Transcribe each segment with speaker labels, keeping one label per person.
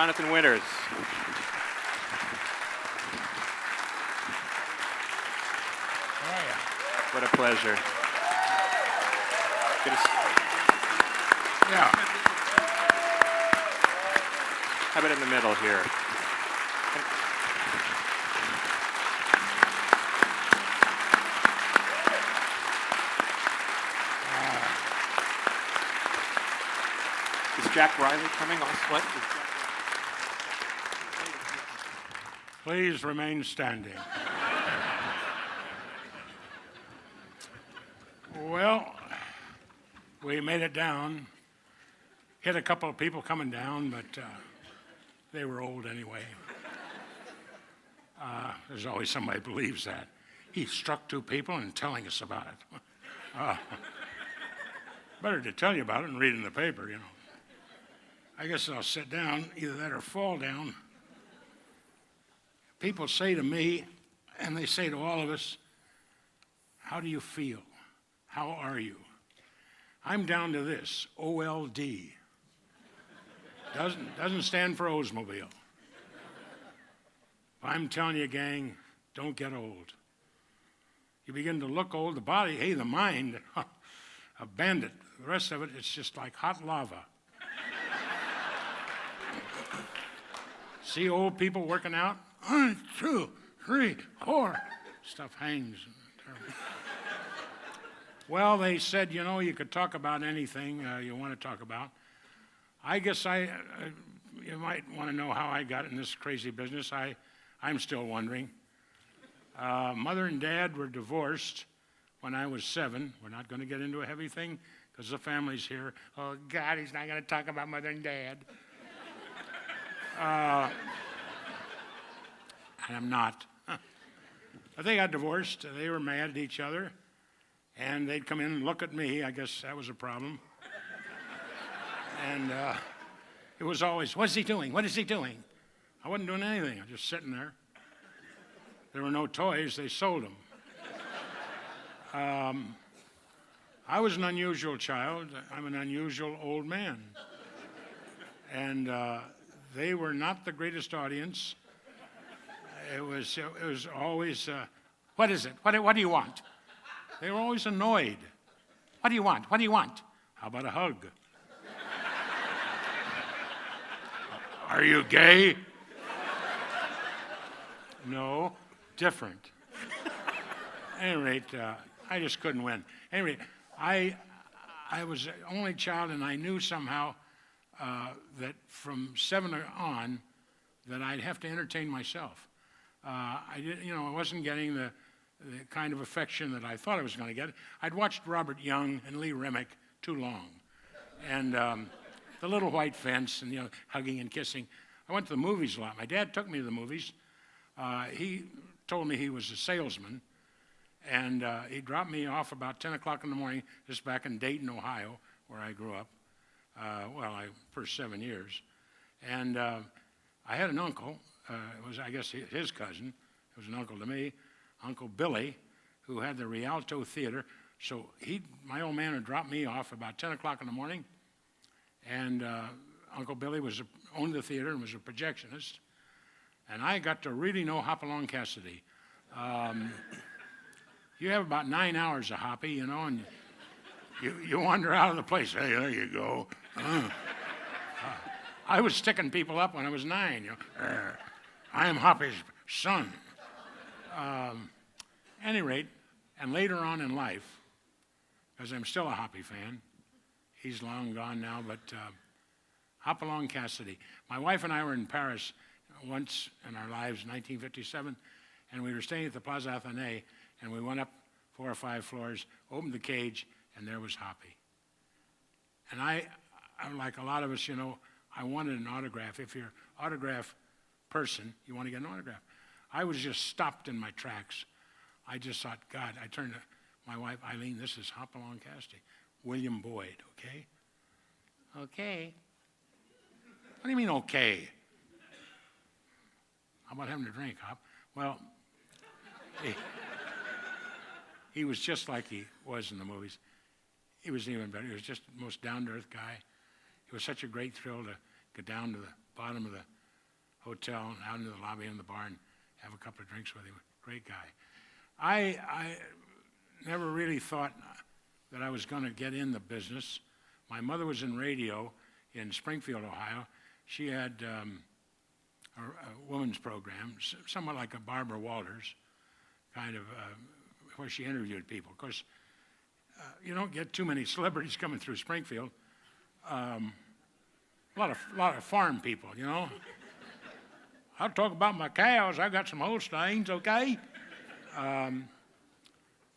Speaker 1: Jonathan Winters. What a pleasure.
Speaker 2: Yeah.
Speaker 1: How about in the middle here? Is Jack Riley coming also? What?
Speaker 2: Please remain standing. Well, we made it down. Hit a couple of people coming down, but they were old anyway. There's always somebody who believes that. He struck two people and telling us about it. Better to tell you about it and read in the paper, you know. I guess I'll sit down, either that or fall down. People say to me, and they say to all of us, how do you feel? How are you? I'm down to this, OLD. Doesn't stand for Oldsmobile. I'm telling you, gang, don't get old. You begin to look old, the body, hey, the mind, a bandit. The rest of it, it's just like hot lava. See old people working out? 1, 2, 3, 4. Stuff hangs. Well, they said, you know, you could talk about anything you want to talk about. I guess you might want to know how I got in this crazy business. I'm still wondering. Mother and Dad were divorced when I was 7. We're not going to get into a heavy thing because the family's here. Oh, God, he's not going to talk about Mother and Dad. And I'm not. But they got divorced. They were mad at each other. And they'd come in and look at me. I guess that was a problem. And it was always, what's he doing? What is he doing? I wasn't doing anything. I was just sitting there. There were no toys. They sold them. I was an unusual child. I'm an unusual old man. And they were not the greatest audience. It was always, what is it? What do you want? They were always annoyed. What do you want? What do you want? How about a hug? Are you gay? No, different. At any rate, I just couldn't win. At any rate, I was the only child, and I knew somehow that from 7 on that I'd have to entertain myself. I wasn't getting the kind of affection that I thought I was going to get. I'd watched Robert Young and Lee Remick too long, and the Little White Fence, and hugging and kissing. I went to the movies a lot. My dad took me to the movies. He told me he was a salesman, and he dropped me off about 10 o'clock in the morning, just back in Dayton, Ohio, where I grew up. First 7 years, and I had an uncle. It was, I guess, his cousin. It was an uncle to me, Uncle Billy, who had the Rialto Theater. So my old man would drop me off about 10 o'clock in the morning, and Uncle Billy owned the theater and was a projectionist, and I got to really know Hopalong Cassidy. You have about 9 hours of Hoppy, and you wander out of the place. Hey, there you go. I was sticking people up when I was 9. I am Hoppy's son. Any rate, and later on in life, because I'm still a Hoppy fan, he's long gone now, but Hopalong Cassidy. My wife and I were in Paris once in our lives in 1957, and we were staying at the Plaza Athénée, and we went up 4 or 5 floors, opened the cage, and there was Hoppy. And I'm like a lot of us, I wanted an autograph. If you're an autograph person, you want to get an autograph. I was just stopped in my tracks. I just thought, God, I turned to my wife, Eileen, this is Hopalong Cassidy. William Boyd, okay? Okay. What do you mean, okay? How about having a drink, Hop? Well, he was just like he was in the movies. He was even better. He was just the most down-to-earth guy. It was such a great thrill to get down to the bottom of the hotel, out into the lobby in the bar, and have a couple of drinks with him. Great guy. I never really thought that I was going to get in the business. My mother was in radio in Springfield, Ohio. She had a women's program, somewhat like a Barbara Walters, kind of, where she interviewed people. Of course, you don't get too many celebrities coming through Springfield. A lot of farm people, you know. I'll talk about my cows. I got some Holsteins, okay?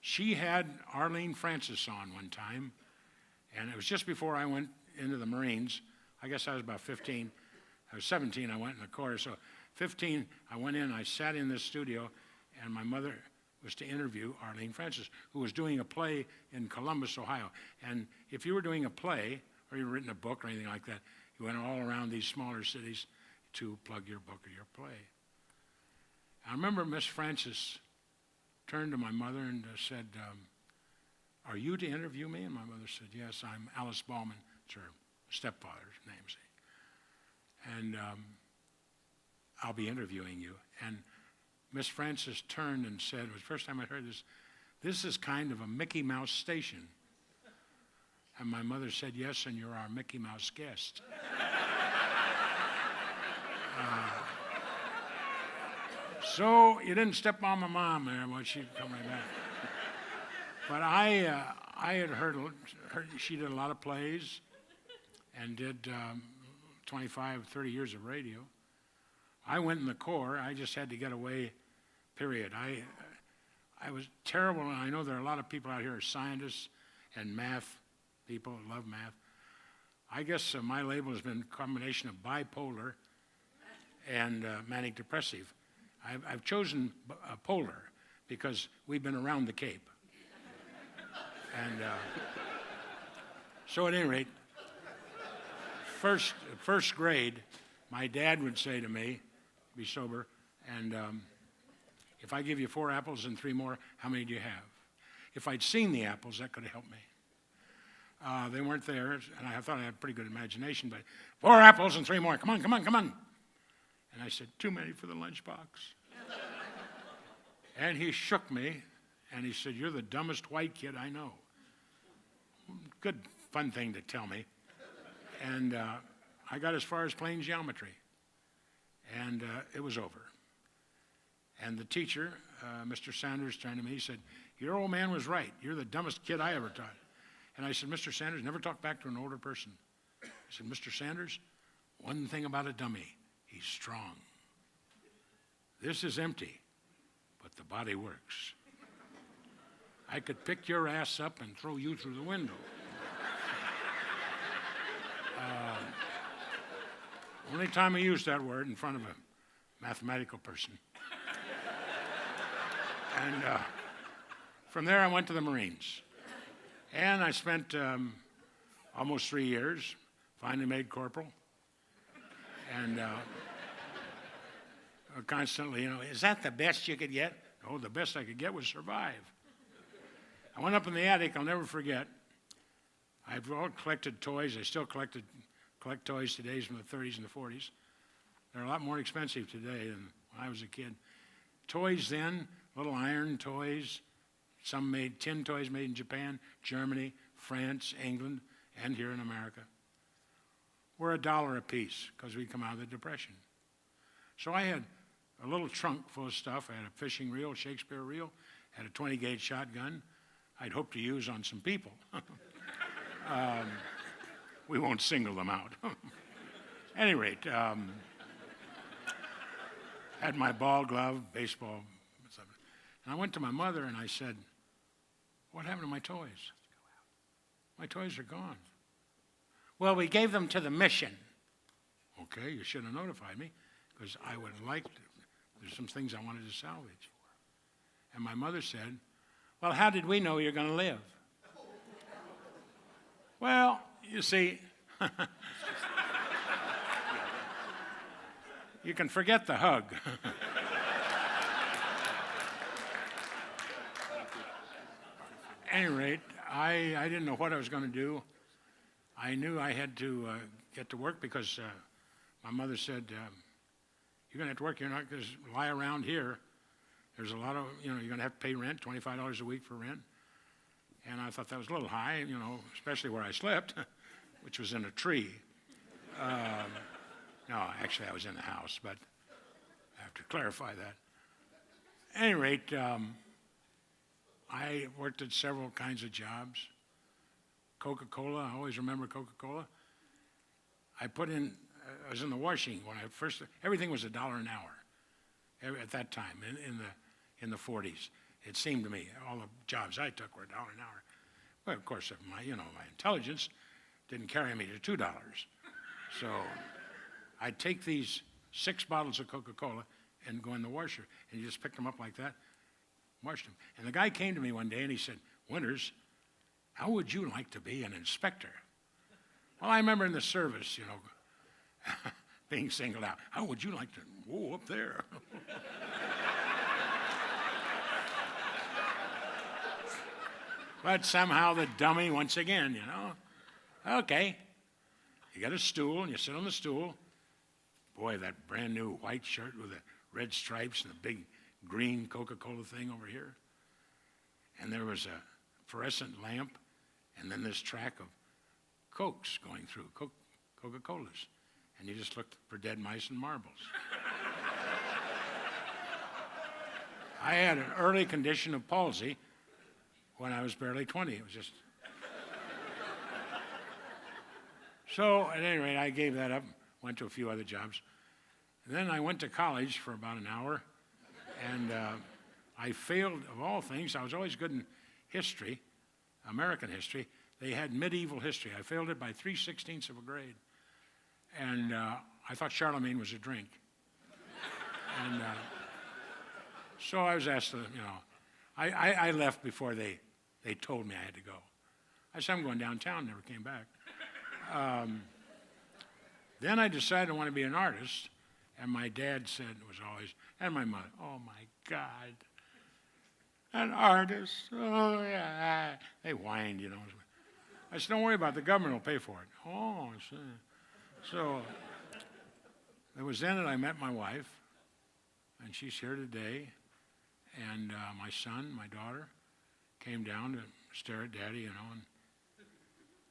Speaker 2: She had Arlene Francis on one time, and it was just before I went into the Marines. I guess I was about 15. I was 17, I went in the Corps. So 15, I went in, I sat in this studio, and my mother was to interview Arlene Francis, who was doing a play in Columbus, Ohio. And if you were doing a play, or you'd written a book or anything like that, you went all around these smaller cities to plug your book or your play. I remember Miss Francis turned to my mother and said, are you to interview me? And my mother said, yes, I'm Alice Ballman. It's her stepfather's namesake. And I'll be interviewing you. And Miss Francis turned and said, it was the first time I heard this is kind of a Mickey Mouse station. And my mother said, yes, and you're our Mickey Mouse guest. So you didn't step on my mom there when she'd come right back. But I had heard she did a lot of plays and did 25, 30 years of radio. I went in the Corps. I just had to get away, period. I was terrible, and I know there are a lot of people out here who are scientists and math people who love math. I guess my label has been a combination of bipolar and manic depressive. I've chosen polar because we've been around the Cape. And so at any rate, first grade, my dad would say to me, be sober, and if I give you 4 apples and 3 more, how many do you have? If I'd seen the apples, that could have helped me. They weren't there, and I thought I had a pretty good imagination, but 4 apples and 3 more, come on, come on, come on. And I said, too many for the lunchbox. And he shook me, and he said, you're the dumbest white kid I know. Good, fun thing to tell me. And I got as far as plain geometry, and it was over. And the teacher, Mr. Sanders, turned to me, he said, your old man was right. You're the dumbest kid I ever taught. And I said, Mr. Sanders, never talk back to an older person. I said, Mr. Sanders, one thing about a dummy, he's strong. This is empty, but the body works. I could pick your ass up and throw you through the window. Only time I used that word in front of a mathematical person. And from there I went to the Marines. And I spent almost 3 years, finally made corporal. And constantly, you know, is that the best you could get? Oh, the best I could get was survive. I went up in the attic, I'll never forget. I've all collected toys. I still collect toys today from the 30s and the 40s. They're a lot more expensive today than when I was a kid. Toys then, little iron toys, some made, tin toys made in Japan, Germany, France, England, and here in America, were $1 a piece because we'd come out of the Depression. So I had a little trunk full of stuff. I had a fishing reel, Shakespeare reel, had a 20-gauge shotgun I'd hoped to use on some people. We won't single them out. At any rate, had my ball glove, baseball, and I went to my mother and I said, what happened to my toys? My toys are gone. Well, we gave them to the mission. Okay, you should have notified me because I would have liked, there's some things I wanted to salvage. And my mother said, well, how did we know you're going to live? Well, you see, you can forget the hug. At any rate, I didn't know what I was going to do. I knew I had to get to work because my mother said, you're going to have to work. You're not going to lie around here. There's a lot of, you're going to have to pay rent, $25 a week for rent. And I thought that was a little high, especially where I slept, which was in a tree. No, actually, I was in the house, but I have to clarify that. At any rate, I worked at several kinds of jobs. Coca-Cola, I always remember Coca-Cola. I was in the washing when everything was $1 an hour at that time in the 40s. It seemed to me, all the jobs I took were $1 an hour. Well, of course, my intelligence didn't carry me to $2. So I'd take these 6 bottles of Coca-Cola and go in the washer, and you just pick them up like that, washed them. And the guy came to me one day and he said, "Winters, how would you like to be an inspector?" Well, I remember in the service, being singled out. How would you like to, whoa, up there? But somehow the dummy, once again, okay. You got a stool and you sit on the stool. Boy, that brand new white shirt with the red stripes and the big green Coca-Cola thing over here. And there was a fluorescent lamp and then this track of Cokes going through, Coca-Colas. And you just looked for dead mice and marbles. I had an early condition of palsy when I was barely 20. It was just... So, at any rate, I gave that up, went to a few other jobs. And then I went to college for about an hour, and I failed, of all things. I was always good in history, American history. They had medieval history. I failed it by 3/16 of a grade. And I thought Charlemagne was a drink. And so I was asked to, I left before they told me I had to go. I said, I'm going downtown, never came back. Then I decided I want to be an artist, and my dad said it was always, and my mother, oh my God, an artist, oh yeah. They whined, I said, don't worry about it, the government will pay for it. Oh, I see. So it was then that I met my wife, and she's here today, and my son, my daughter, came down to stare at Daddy, and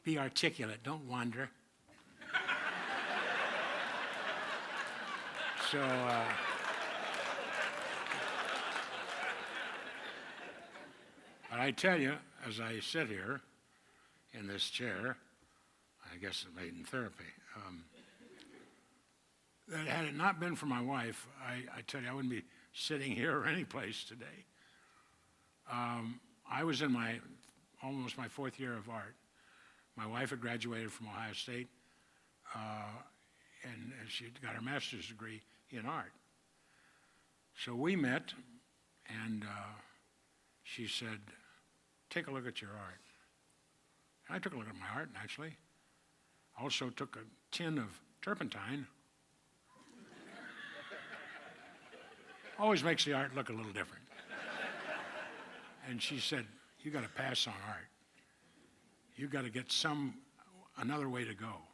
Speaker 2: be articulate, don't wander. So, but I tell you, as I sit here in this chair, I guess it's made in therapy, that had it not been for my wife, I tell you, I wouldn't be sitting here or any place today. I was in almost my 4th year of art. My wife had graduated from Ohio State, and she got her master's degree in art. So we met, and she said, take a look at your art. And I took a look at my art, naturally. I also took a tin of turpentine. Always makes the art look a little different. And she said, you got to pass on art. You got to get another way to go,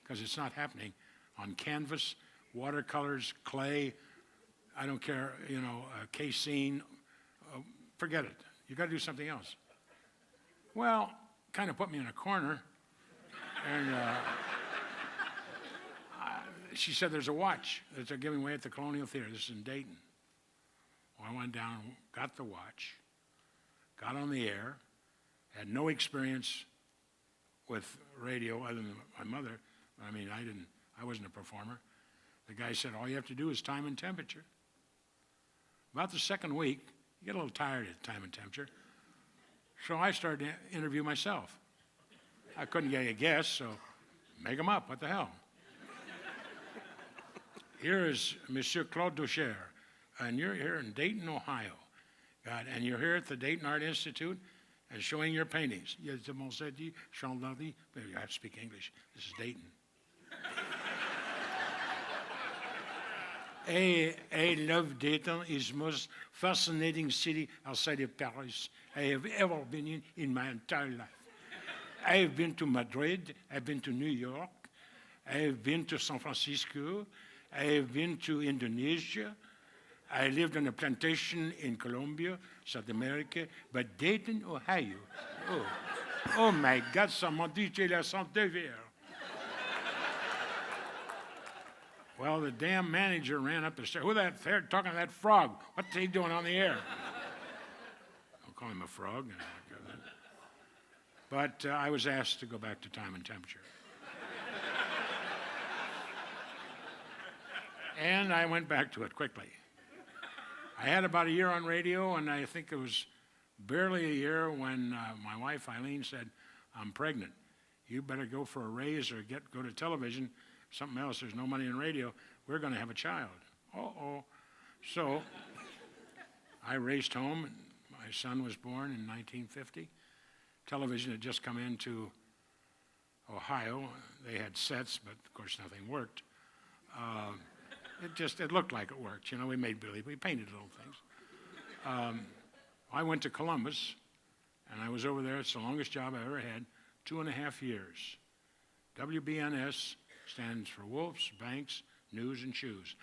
Speaker 2: because it's not happening on canvas, watercolors, clay, I don't care, casein, forget it. You got to do something else. Well, kind of put me in a corner, and she said, there's a watch that they're giving away at the Colonial Theater. This is in Dayton. Well, I went down, got the watch, got on the air, had no experience with radio other than my mother. I mean, I wasn't a performer. The guy said, all you have to do is time and temperature. About the second week, you get a little tired at time and temperature. So I started to interview myself. I couldn't get a guess, so make them up, what the hell. Here is Monsieur Claude Ducher, and you're here in Dayton, Ohio. God, and you're here at the Dayton Art Institute and showing your paintings. I have to speak English. This is Dayton. I love Dayton. It's the most fascinating city outside of Paris I have ever been in my entire life. I have been to Madrid. I've been to New York. I have been to San Francisco. I have been to Indonesia. I lived on a plantation in Colombia, South America, but Dayton, Ohio. Oh my God, ça m'a dit que la santé vert. Well, the damn manager ran up the stairs. Who that there talking to that frog? What's he doing on the air? I'll call him a frog. But I was asked to go back to time and temperature. And I went back to it quickly. I had about a year on radio, and I think it was barely a year when my wife, Eileen, said, I'm pregnant. You better go for a raise or go to television, something else. There's no money in radio. We're going to have a child. Uh-oh. So I raced home, and my son was born in 1950. Television had just come into Ohio. They had sets, but of course nothing worked. It looked like it worked. You know, we made believe. We painted little things. I went to Columbus, and I was over there. It's the longest job I ever had, 2.5 years. WBNS stands for Wolf's, Banks, News, and Shoes.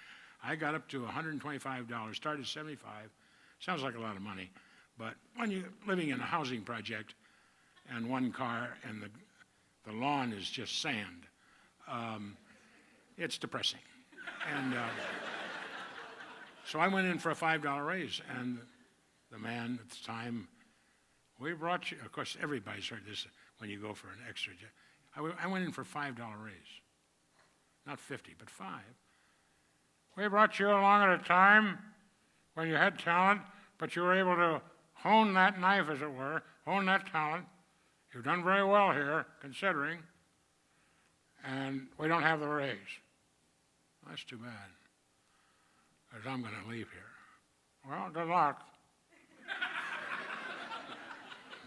Speaker 2: I got up to $125, started at $75. Sounds like a lot of money, but when you're living in a housing project and one car and the lawn is just sand, it's depressing. And so I went in for a $5 raise, and the man at the time, we brought you, of course, everybody's heard this when you go for an extra job. I went in for a $5 raise. Not 50, but 5. We brought you along at a time when you had talent, but you were able to hone that knife, as it were, hone that talent. You've done very well here, considering, and we don't have the raise. That's too bad, because I'm going to leave here. Well, good luck.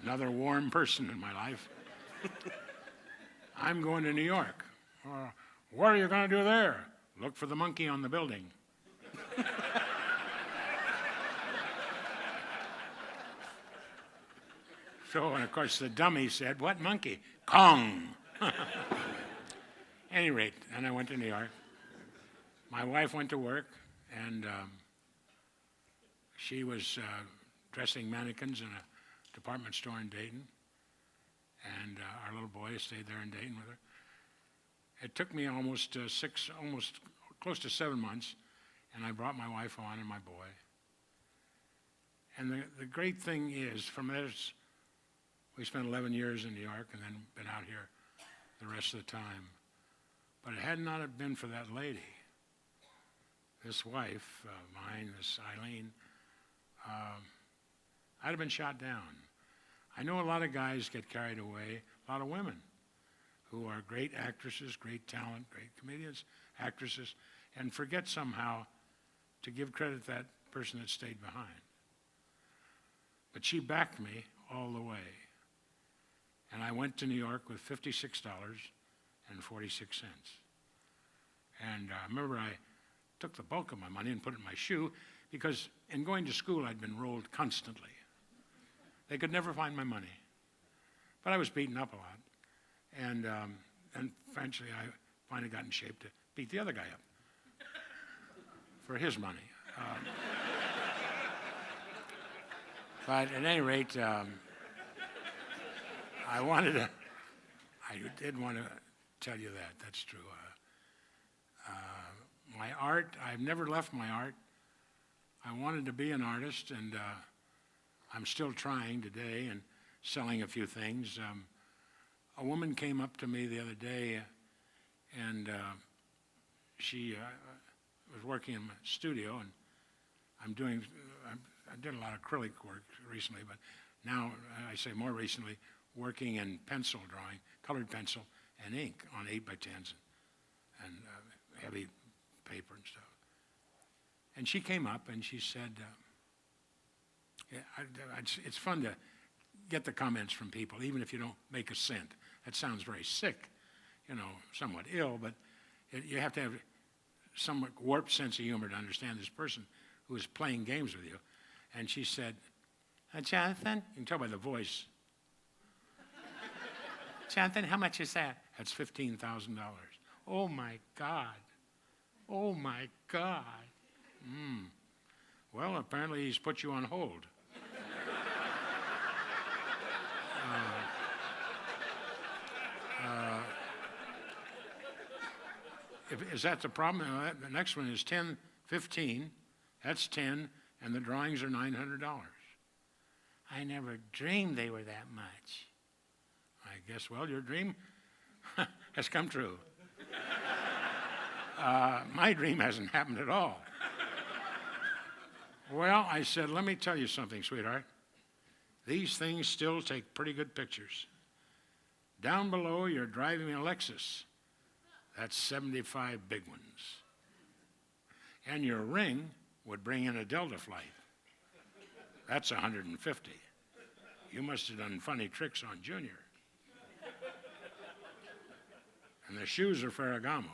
Speaker 2: Another warm person in my life. I'm going to New York. What are you going to do there? Look for the monkey on the building. So, and of course, the dummy said, what monkey? Kong. Any rate, and I went to New York. My wife went to work, and she was dressing mannequins in a department store in Dayton. And our little boy stayed there in Dayton with her. It took me almost close to 7 months, and I brought my wife on and my boy. And the great thing is, from this, we spent 11 years in New York and then been out here the rest of the time. But it had not have been for that lady, this wife of mine, this Eileen, I'd have been shot down. I know a lot of guys get carried away, a lot of women who are great actresses, great talent, great comedians, actresses, and forget somehow to give credit to that person that stayed behind. But she backed me all the way. And I went to New York with $56.46. And I remember I took the bulk of my money and put it in my shoe, because in going to school I'd been rolled constantly. They could never find my money. But I was beaten up a lot. And eventually I finally got in shape to beat the other guy up for his money. But at any rate, I did want to tell you that. That's true. My art, I've never left my art. I wanted to be an artist, and I'm still trying today and selling a few things. A woman came up to me the other day, and she was working in my studio, and I did a lot of acrylic work recently, but now, I say more recently, working in pencil drawing, colored pencil and ink on 8x10s and heavy paper and stuff. And she came up and she said, it's fun to get the comments from people, even if you don't make a cent. That sounds very sick, somewhat ill, but you have to have somewhat warped sense of humor to understand this person who is playing games with you. And she said, Jonathan, you can tell by the voice. Jonathan, how much is that? That's $15,000. Oh my God. Oh, my God. Well, apparently he's put you on hold. Is that the problem? The next one is 10:15. That's 10, and the drawings are $900. I never dreamed they were that much. I guess, well, your dream has come true. My dream hasn't happened at all. Well, I said, let me tell you something, sweetheart. These things still take pretty good pictures. Down below, you're driving a Lexus. That's 75 big ones. And your ring would bring in a Delta flight. That's 150. You must have done funny tricks on Junior. And the shoes are Ferragamo.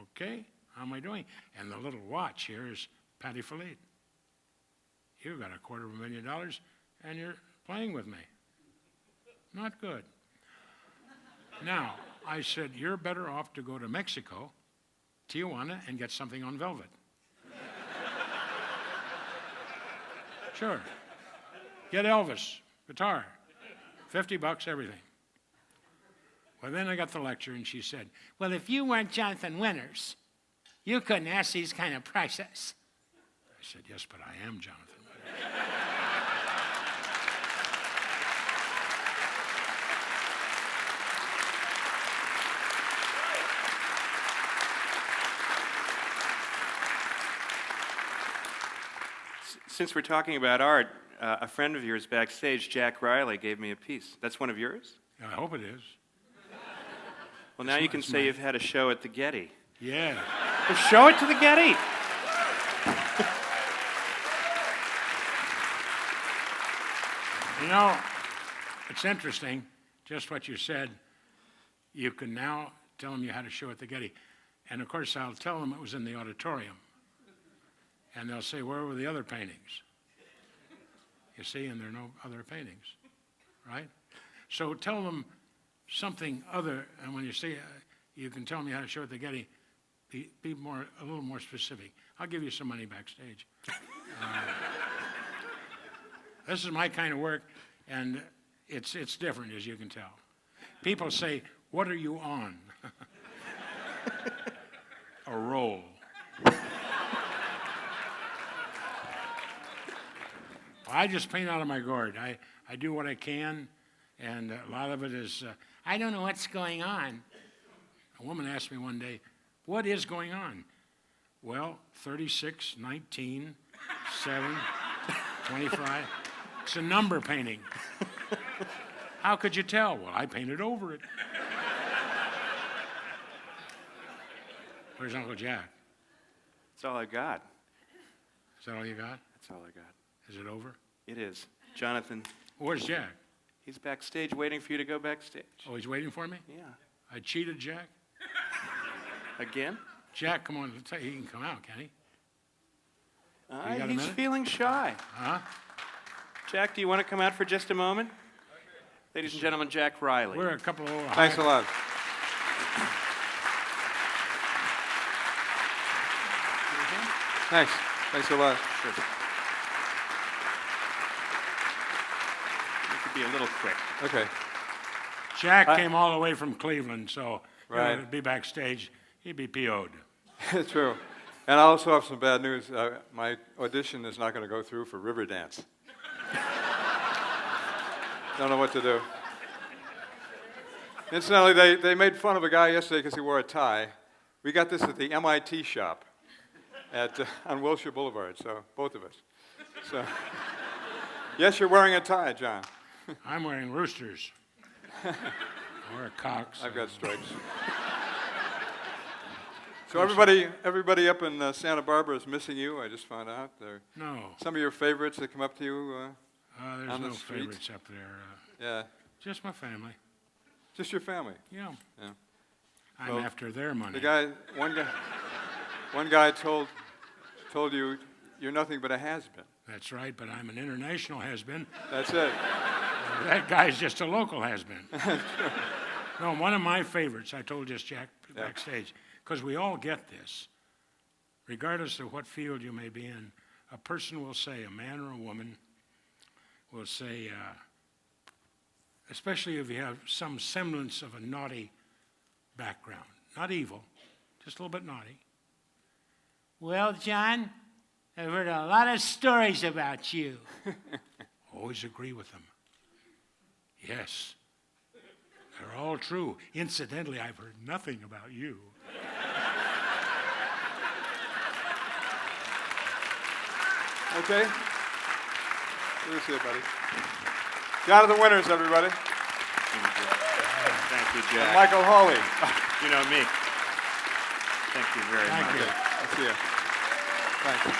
Speaker 2: Okay, how am I doing? And the little watch here is Patty Philippe. You got $250,000 and you're playing with me. Not good. Now, I said, you're better off to go to Mexico, Tijuana, and get something on velvet. Sure. Get Elvis, guitar, $50, everything. Well, then I got the lecture, and she said, well, if you weren't Jonathan Winters, you couldn't ask these kind of prices. I said, yes, but I am Jonathan Winters.
Speaker 1: Since we're talking about art, a friend of yours backstage, Jack Riley, gave me a piece. That's one of yours?
Speaker 2: I hope it is.
Speaker 1: Well, now you can say you've had a show at the Getty.
Speaker 2: Yeah.
Speaker 1: Well, show it to the Getty.
Speaker 2: You know, it's interesting, just what you said. You can now tell them you had a show at the Getty. And, of course, I'll tell them it was in the auditorium. And they'll say, where were the other paintings? You see, and there are no other paintings, right? So tell them something other, and when you say you can tell them you had a show at the Getty, be a little more specific. I'll give you some money backstage. This is my kind of work, and it's different, as you can tell. People say, what are you on? A roll. I just paint out of my gourd. I do what I can, and a lot of it is, I don't know what's going on. A woman asked me one day, what is going on? Well, 36, 19, 7, 25. It's a number painting. How could you tell? Well, I painted over it. Where's Uncle Jack?
Speaker 1: That's all I got.
Speaker 2: Is that all you got?
Speaker 1: That's all I got.
Speaker 2: Is it over?
Speaker 1: It is. Jonathan,
Speaker 2: Where's Jack?
Speaker 1: he's backstage waiting for you to go backstage.
Speaker 2: Oh, he's waiting for me?
Speaker 1: Yeah.
Speaker 2: I cheated Jack?
Speaker 1: Again?
Speaker 2: Jack, come on, let's say he can come out, can he? got a
Speaker 1: He's
Speaker 2: minute?
Speaker 1: feeling shy.
Speaker 2: Huh?
Speaker 1: Jack, do you want to come out for just a moment? Ladies and gentlemen, Jack Riley.
Speaker 2: We're a couple of old
Speaker 3: Thanks a lot. Thanks. Thanks a lot.
Speaker 1: Sure. You could be a little quick.
Speaker 3: Okay.
Speaker 2: Jack came all the way from Cleveland, so
Speaker 3: Right.
Speaker 2: to be backstage, he'd be PO'd.
Speaker 3: True. And I also have some bad news. My audition is not going to go through for Riverdance. Don't know what to do. Incidentally, they made fun of a guy yesterday because he wore a tie. We got this at the MIT shop on Wilshire Boulevard, so both of us. So, yes, you're wearing a tie, John.
Speaker 2: I'm wearing roosters. Or a cox.
Speaker 3: I've got stripes. So everybody up in Santa Barbara is missing you. I just found out.
Speaker 2: No,
Speaker 3: Some of your favorites that come up to you.
Speaker 2: there's
Speaker 3: on the
Speaker 2: no
Speaker 3: street?
Speaker 2: favorites up there.
Speaker 3: Yeah,
Speaker 2: Just my family.
Speaker 3: just your family.
Speaker 2: Yeah.
Speaker 3: Yeah.
Speaker 2: I'm
Speaker 3: Well,
Speaker 2: after their money.
Speaker 3: One guy told you you're nothing but a has-been.
Speaker 2: That's right, but I'm an international has-been.
Speaker 3: That's it.
Speaker 2: That guy's just a local has-been. No, one of my favorites, I told just Jack
Speaker 3: Yeah.
Speaker 2: backstage, because we all get this. Regardless of what field you may be in, a person will say, a man or a woman will say, especially if you have some semblance of a naughty background, not evil, just a little bit naughty. Well, John, I've heard a lot of stories about you. Always agree with them. Yes, they're all true. Incidentally, I've heard nothing about you.
Speaker 3: Okay? Good to see you, buddy. Down to the winners, everybody.
Speaker 1: Thank you,
Speaker 3: And
Speaker 1: Jack.
Speaker 3: Michael Hawley.
Speaker 1: You know me. Thank you very
Speaker 2: Thank
Speaker 1: much.
Speaker 2: you.
Speaker 3: I'll see you. Thanks.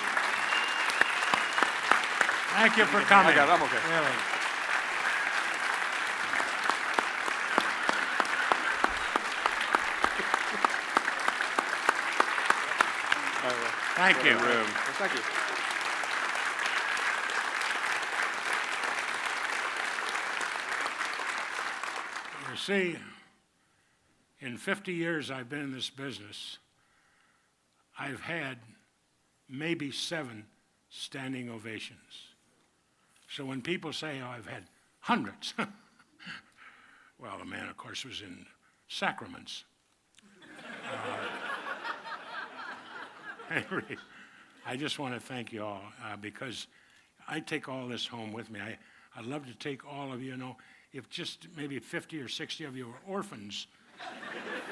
Speaker 2: Thank you for coming.
Speaker 3: I got it. I'm okay.
Speaker 2: Really.
Speaker 3: All right, well,
Speaker 2: Thank you.
Speaker 1: Room.
Speaker 3: well, thank you.
Speaker 2: You see, in 50 years I've been in this business, I've had maybe 7 standing ovations. So when people say, oh, I've had hundreds, well, the man, of course, was in sacraments. Anyway, I just want to thank you all because I take all this home with me. I'd love to take all of you, if just maybe 50 or 60 of you were orphans,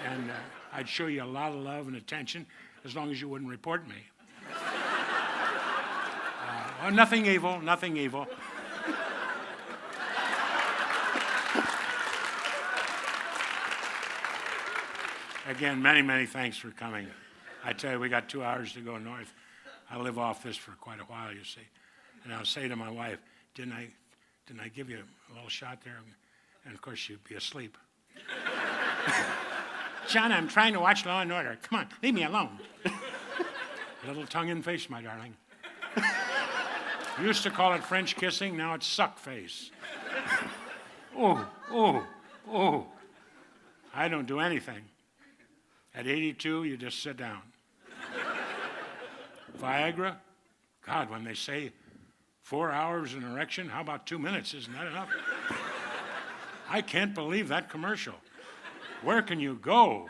Speaker 2: and I'd show you a lot of love and attention as long as you wouldn't report me. Well, nothing evil, nothing evil. Again, many, many thanks for coming. I tell you, we got 2 hours to go north. I live off this for quite a while, you see. And I'll say to my wife, didn't I give you a little shot there? And of course, she'd be asleep. John, I'm trying to watch Law and Order. Come on, leave me alone. A little tongue in face, my darling. Used to call it French kissing, now it's suck face. Oh. I don't do anything. At 82, you just sit down. Viagra? God, when they say 4 hours an erection, how about 2 minutes? Isn't that enough? I can't believe that commercial. Where can you go?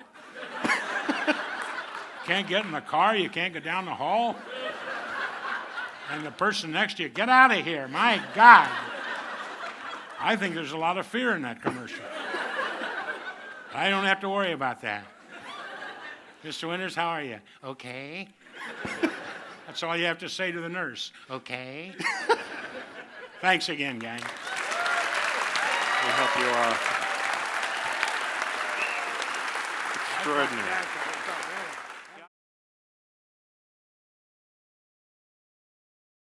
Speaker 2: Can't get in the car, you can't go down the hall. And the person next to you, get out of here, my God. I think there's a lot of fear in that commercial. I don't have to worry about that. Mr. Winters, how are you? Okay. That's all you have to say to the nurse. Okay. Thanks again, gang.
Speaker 1: We hope you are extraordinary.